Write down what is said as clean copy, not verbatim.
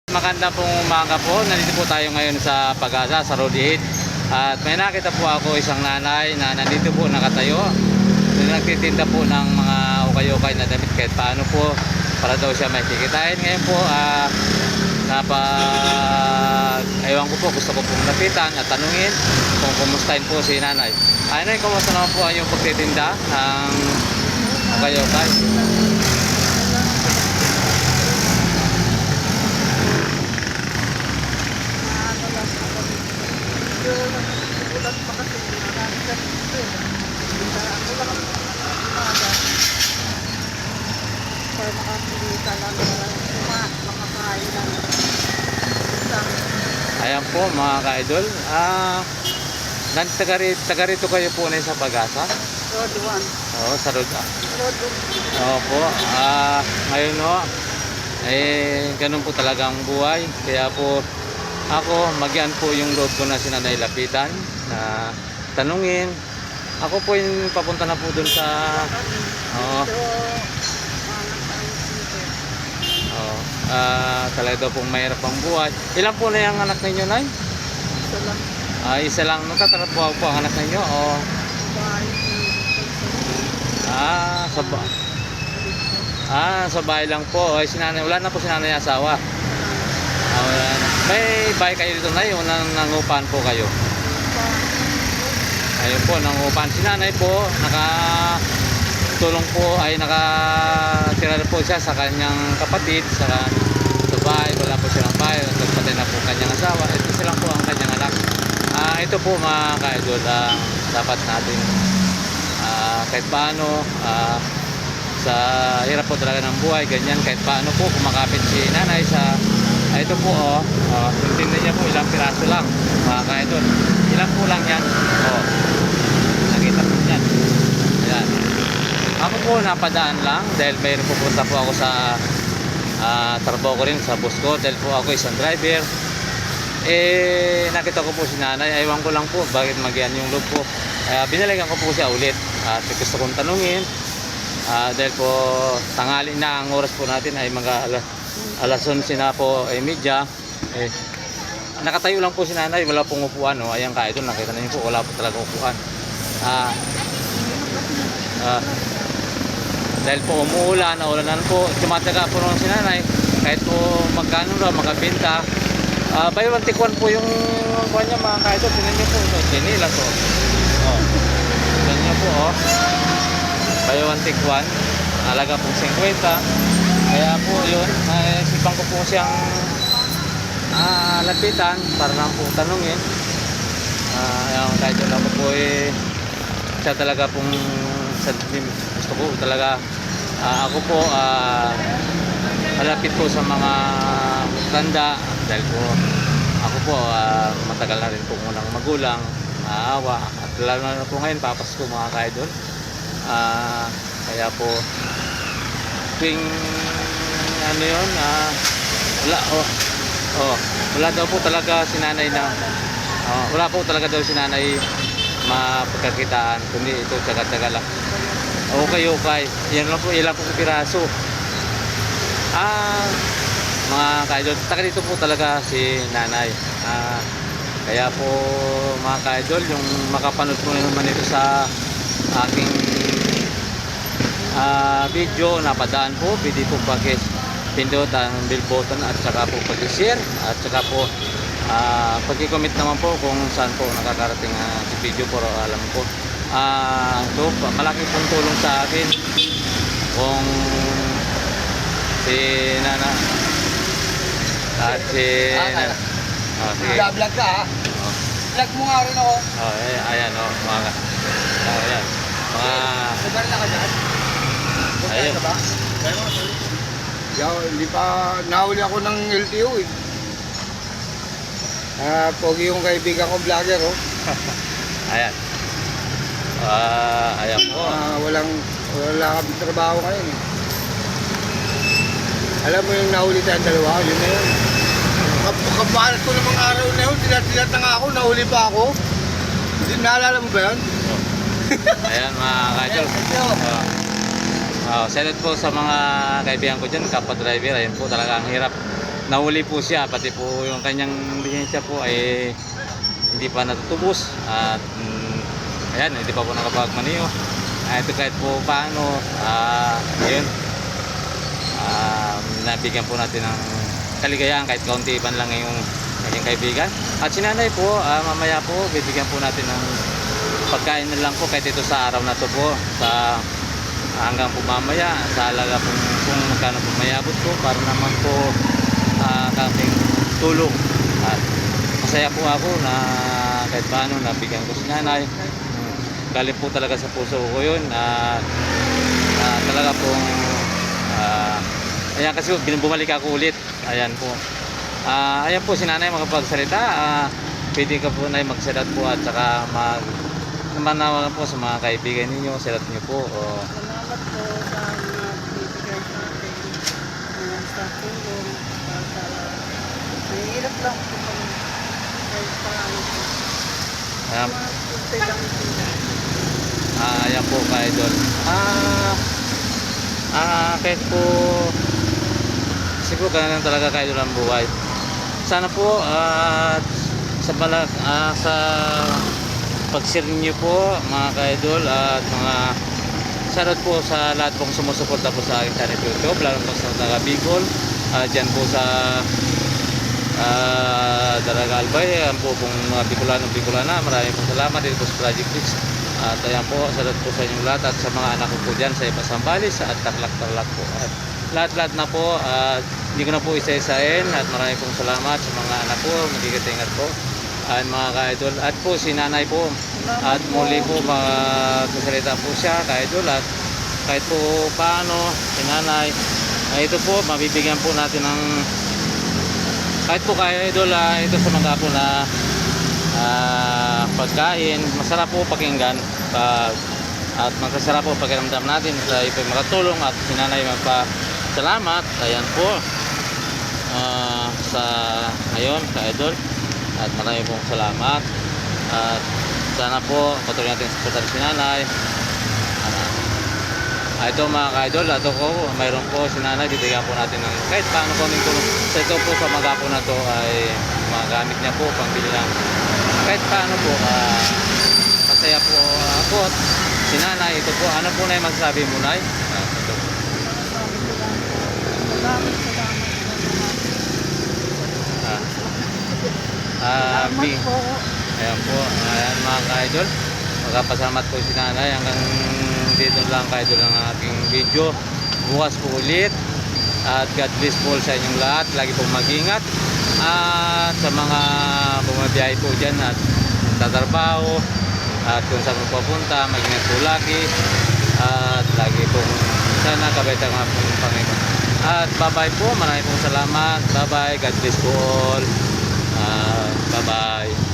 Maganda pong umaga po. Nandito po tayo ngayon sa Pag-asa, sa Road 8. At may nakita po ako isang nanay na nandito po nakatayo. Nagtitinda po ng mga ukay-ukay na damit kahit paano po para daw siya may kikitain. Ngayon po, ewan ko po, gusto ko pong lapitan at tanungin kung kumustahin po si nanay. Nanay, kumusta naman po yung pagtitinda ng ukay-ukay? Ulan pa kasi marami kasi dito. Ako lang ang umaga. Para makakilita lang makakain lang. Ayan po mga ka-idol. Taga rito kayo po na sa Pag-asa? Road 1. Oo, sa Road 1. Road 1. Opo. Ngayon ho, ganun po talaga ang buhay. Kaya po ako, magyan po yung loob ko na si Nanay lapitan na tanungin. Ako po yung papunta na po dun sa talaga daw pong mahirap ang buhay. Ilan po na yung anak ninyo, Nay? Isa lang. Isa lang. Nagtatrabaho po ang anak ninyo? Sa bahay lang po. Si Nanay, wala na po si Nanay asawa. Wala na. May bahay kayo dito, Nay, o nangupahan po kayo? Ayun po, nangupahan. Si Nanay po, nakatulong po, nakatira po siya sa kanyang kapatid, sa bahay. Wala po silang bahay. Nagpatay na po kanyang asawa. Ito silang po ang kanyang anak. Ito po mga ka-idol, dapat natin kahit paano, sa hirap po talaga ng buhay, ganyan, kahit paano po kumakapit si Nanay sa ito po, tingnan niya po, ilang piraso lang mga ka-idol, ilang po lang yan, nakita po yan. Ayan, ako po napadaan lang dahil mayroon pupunta po ako sa trabaho ko rin sa bus ko, dahil po ako isang driver. Nakita ko po si Nanay, ewan ko lang po bakit magyan yung loob ko. Binalikan ko po siya ulit at gusto kong tanungin, dahil po tanghali na, ang oras po natin ay mga alas 11 na po media. Nakatayo lang po si Nanay, wala pong upuan. Ayan ka-idol, nakita niyo po, wala po talaga upuan. Dahil po umuulan, naulanan po, tumataga po naman si Nanay kahit po magkano raw makabenta. Buy one take one po yung kuha niya mga ka-idol. Tingnan niyo po ito, chinilas tingnan niyo po buy one take one, halaga pong 50. Kaya po yun, isipan ko po siyang lapitan para lang po tanungin. Yung kahit yun ako po siya talaga pong gusto ko talaga ako po malapit po sa mga tanda, dahil po ako po matagal na rin po munang magulang, maawa, at lalo na po ngayon papasko mga ka-idol. Kaya po tuwing wala daw po talaga si Nanay na wala po talaga daw si Nanay mapagkakitaan, kundi ito tsaga-tsaga lang. Okay, yan lang po, ilang po piraso. Mga ka-idol, taga dito po talaga si Nanay. Kaya po mga ka-idol, yung makapanood po naman ito sa aking video, napadaan po, pwede po pindot ang bell button at saka po pag-share at saka po pag-comment naman po kung saan po nakakarating si video, pero alam po ito, malaki pong tulong sa akin kung si Nana at si Nana. Sige. Vlog ka ha? Vlog mo nga rin ako. Ayan mga ayan Sabar na ka dyan? ayun ba? Hindi pa nahuli ako ng LTO pogi yung kaibigan ko vlogger ayan ayan po. Wala kami trabaho ngayon Alam mo yung nahuli tayong dalawa, yun na yun. Kapalat ko namang araw na yun, dilat na nga ako, nahuli pa ako. Hindi naalala mo ba yun? Ayan mga ka-idol. Shoutout po sa mga kaibigan ko dyan, kapwa driver. Ayun po talaga ang hirap nahuli po siya, pati po yung kanyang lisensya po ay hindi pa natutubos at ayan, hindi pa po nakapagmaniho. Ito kahit po paano, ayun, nabigyan po natin ng kaligayahan kahit kaunti man lang yung naging kaibigan. At si nanay po, mamaya po bibigyan po natin ng pagkain na lang po kahit ito sa araw na to po, sa hanggang po mamaya sa alaga po kung magkano po mayabot po para naman po kaking tulong. At masaya po ako na kahit paano nabigyan ko si nanay. Galing po talaga sa puso ko yun. Talaga pong ayan, kasi bumalik ako ulit. Ayan po. Ayan po si nanay makapagsalita. Pwede ka po na magsalat po at saka manawagan po sa mga kaibigan ninyo. Salat niyo po. Salamat po sa mga bibigay sa atin sa tulong. Mahirap lang po kami kahit paano po. Ayan, Kunti lang sila. ayan po ka idol. Kahit po siguro ganun talaga ka idol ang buhay. Sana po sa pag-share niyo po mga ka-idol at mga sarot po sa lahat pong sumusuporta po sa aking channel YouTube, lalo po sa taga Bicol, dyan po sa Dalaga Albay, ang po pong mga Bicolana, maraming po salamat dito po sa Project Fix. At ayan po, sarot po sa inyong lahat at sa mga anak ko po dyan sa Ipasambales at Tarlac po. At lahat na po, hindi ko na po isa-isain at maraming pong salamat sa mga anak ko, magiging po at mga ka-idol at po si nanay po at muli po magsasalita po siya ka-idol at kahit po paano si nanay ito po mabibigyan po natin ng kahit po ka-idol ito sa mga po na pagkain masarap po pakinggan at magkasarap po pakiramdam natin sa ito makatulong at si nanay magpasalamat ayan po sa ngayon ka-idol. At marami pong salamat at sana po patuloy natin sa si nanay. Ito mga ka-idol, ito ko mayroon po si nanay, bibigyan po natin ng kahit paano po ng tulong. So ito po sa mga po na to ay magamit niya po pangbili lang kahit paano po masaya po ako at si nanay. Ito po, ano po na yung masasabi mo nay? Ito po. Salamat po. Ayan po, ayan mga ka-idol, magpapasalamat po si nanay. Hanggang dito lang ka-idol ang aking video. Bukas po ulit at God bless po sa inyong lahat. Lagi pong mag-ingat at sa mga bumabiyahe po dyan at tatrabaho at kung saan po papunta, mag-ingat po lagi at lagi pong sana kabait ang mga Panginoon. At bye-bye po, maraming pong salamat. Bye-bye, God bless po all. Bye-bye.